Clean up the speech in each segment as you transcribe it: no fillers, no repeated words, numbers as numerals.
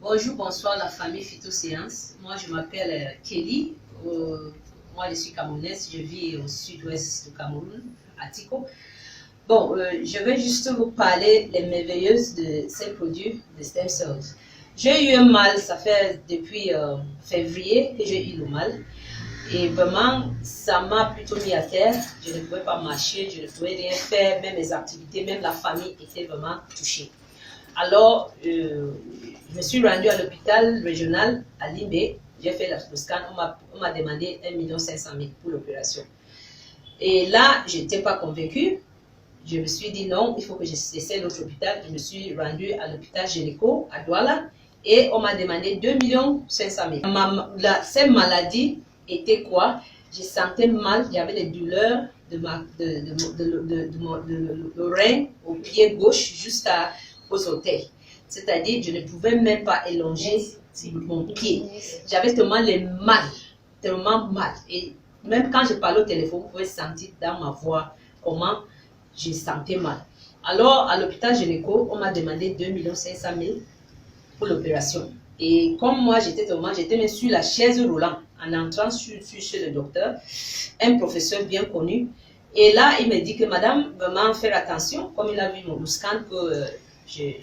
Bonjour, bonsoir la famille Phytoséance. Moi je m'appelle Kelly. Moi je suis camerounaise, je vis au sud-ouest du Cameroun, à Tiko. Bon, je vais juste vous parler les merveilleuses de ces produits de stem cells. J'ai eu un mal, ça fait depuis février que j'ai eu le mal. Et vraiment, ça m'a plutôt mis à terre. Je ne pouvais pas marcher, je ne pouvais rien faire, même mes activités, même la famille était vraiment touchée. Alors, je me suis rendue à l'hôpital régional à Limbé. J'ai fait le scan, on m'a demandé 1 500 000 pour l'opération. Et là, je n'étais pas convaincue. Je me suis dit non, il faut que j'essaie l'autre hôpital. Je me suis rendue à l'hôpital Génico à Douala et on m'a demandé 2 500 000. Cette maladie était quoi? Je sentais mal, j'avais des douleurs de l'oreille au pied gauche jusqu'aux orteils. C'est-à-dire, je ne pouvais même pas élonger mon pied. J'avais tellement mal. Et même quand je parlais au téléphone, vous pouvez sentir dans ma voix comment je sentais mal. Alors, à l'hôpital Génico, on m'a demandé 2 500 000 pour l'opération. Et comme moi, j'étais même sur la chaise roulante en entrant chez le docteur, un professeur bien connu. Et là, il me dit que madame, vraiment faire attention, comme il a vu mon scan que j'ai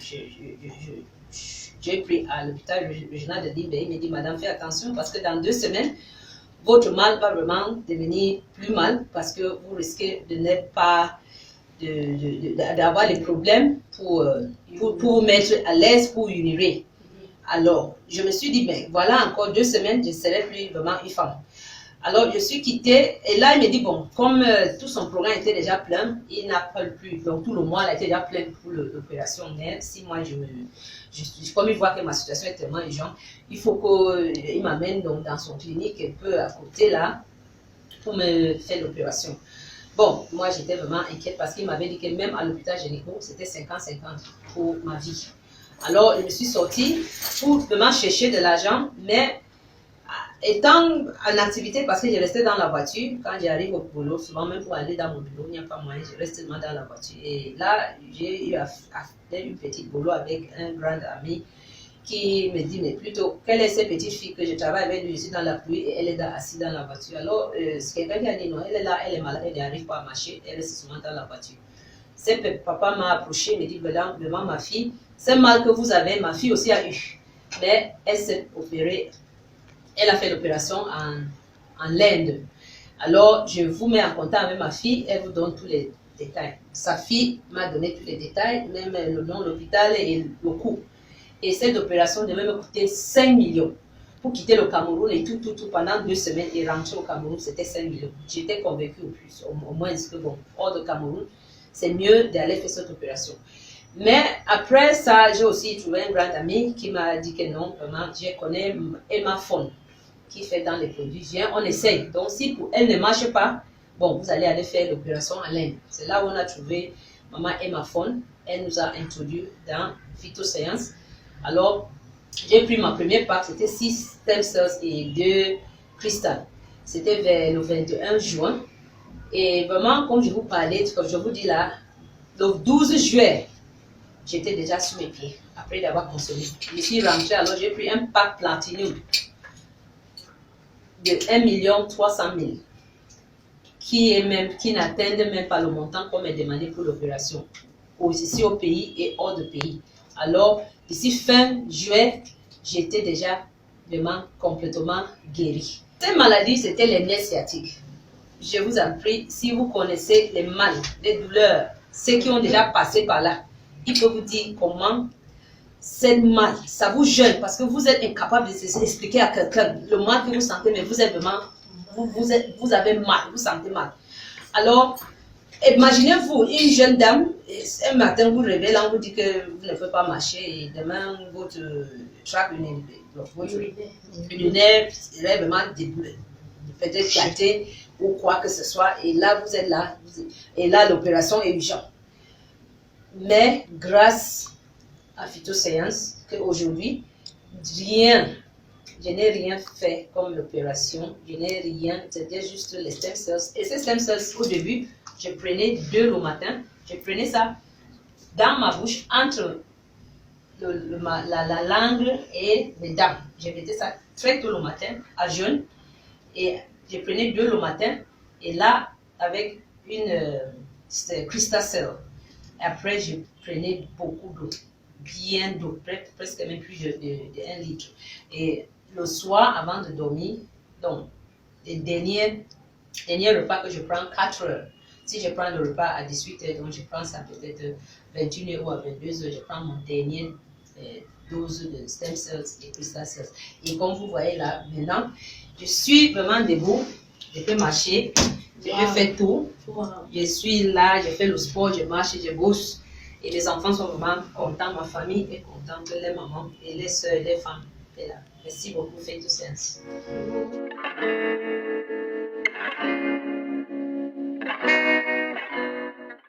pris à l'hôpital régional de Limbé, il me dit madame, fais attention parce que dans 2 semaines, votre mal va vraiment devenir plus mal parce que vous risquez de n'être pas d'avoir des problèmes pour vous mettre à l'aise pour uriner. Alors, je me suis dit, ben voilà, encore 2 semaines, je ne serai plus vraiment une femme. Alors, je suis quittée et là, il me dit, bon, comme tout son programme était déjà plein, il n'a pas plus, donc tout le mois, il était déjà plein pour l'opération. Mais si moi, comme il voit que ma situation est tellement urgente, il faut qu'il m'amène dans son clinique un peu à côté là pour me faire l'opération. Bon, moi, j'étais vraiment inquiète parce qu'il m'avait dit que même à l'hôpital Génico, c'était 50-50 pour ma vie. Alors, je me suis sortie pour vraiment chercher de l'argent, mais étant en activité, parce que je restais dans la voiture, quand j'arrive au boulot, souvent même pour aller dans mon bureau, il n'y a pas moyen, je reste seulement dans la voiture. Et là, j'ai eu à faire une petite boulot avec un grand ami qui me dit, mais plutôt, quelle est cette petite fille que je travaille avec lui, je suis dans la pluie et elle est assise dans la voiture. Alors, c'est quelqu'un qui a dit, non, elle est là, elle est malade, elle n'arrive pas à marcher, elle reste souvent dans la voiture. Papa m'a approché, me dit, vraiment ma fille, c'est mal que vous avez, ma fille aussi a eu. Mais elle s'est opérée, elle a fait l'opération en l'Inde. Alors, je vous mets en contact avec ma fille, elle vous donne tous les détails. Sa fille m'a donné tous les détails, même le nom de l'hôpital et le coût. Et cette opération devait me coûter 5 millions. Pour quitter le Cameroun et tout, pendant 2 semaines et rentrer au Cameroun, c'était 5 millions. J'étais convaincue au moins que bon, hors de Cameroun, c'est mieux d'aller faire cette opération. Mais après ça, j'ai aussi trouvé un grand ami qui m'a dit que non, vraiment, je connais Emma Fon, qui fait dans les produits. Viens, on essaye. Donc, si pour elle ne marche pas, bon, vous allez aller faire l'opération en l'Inde. C'est là où on a trouvé maman Emma Fon. Elle nous a introduit dans Phytoséance. Alors, j'ai pris ma première part, c'était 6 stem cells et 2 cristals. C'était vers le 21 juin. Et vraiment, comme je vous parlais, comme je vous dis là, le 12 juillet, j'étais déjà sur mes pieds, après d'avoir consommé. Je suis rentrée, alors j'ai pris un pack Platinum de 1 300 000, qui n'atteignent même pas le montant qu'on m'a demandé pour l'opération, ici au pays et hors de pays. Alors, d'ici fin juillet, j'étais déjà vraiment complètement guérie. Cette maladie, c'était les nerfs sciatiques. Je vous en prie, si vous connaissez les mal, les douleurs, ceux qui ont déjà passé par là, il peut vous dire comment c'est mal, ça vous gêne parce que vous êtes incapable d'expliquer à quelqu'un le mal que vous sentez, mais vous êtes vraiment, vous avez mal, vous sentez mal. Alors, imaginez-vous une jeune dame, un matin vous réveillez là, on vous dit que vous ne pouvez pas marcher et demain votre tract urinaire est vraiment peut-être gâté ou quoi que ce soit, et là vous êtes là, et là l'opération est urgente. Mais grâce à Phytoséance, qu'aujourd'hui, rien Je n'ai rien fait comme l'opération. Je n'ai rien. C'était juste les stem cells. Et ces stem cells, au début, je prenais 2 le matin. Je prenais ça dans ma bouche, entre la langue et les dents. Je mettais ça très tôt le matin, à jeûne. Et je prenais 2 le matin. Et là, avec une crystal cell. Après, je prenais beaucoup d'eau. Bien d'eau, presque même plus de 1 litre. Et le soir, avant de dormir, donc, les derniers repas que je prends, 4 heures. Si je prends le repas à 18 heures, donc je prends ça peut-être 21 heures ou à 22 heures, je prends mon dernier dose de stem cells et crystal cells. Et comme vous voyez là, maintenant, je suis vraiment debout, je peux marcher, je peux faire tout. Je suis là, je fais le sport, je marche, je bouge. Et les enfants sont vraiment contents, ma famille est contente, les mamans et les soeurs, les femmes. Merci beaucoup, Faith to Sense.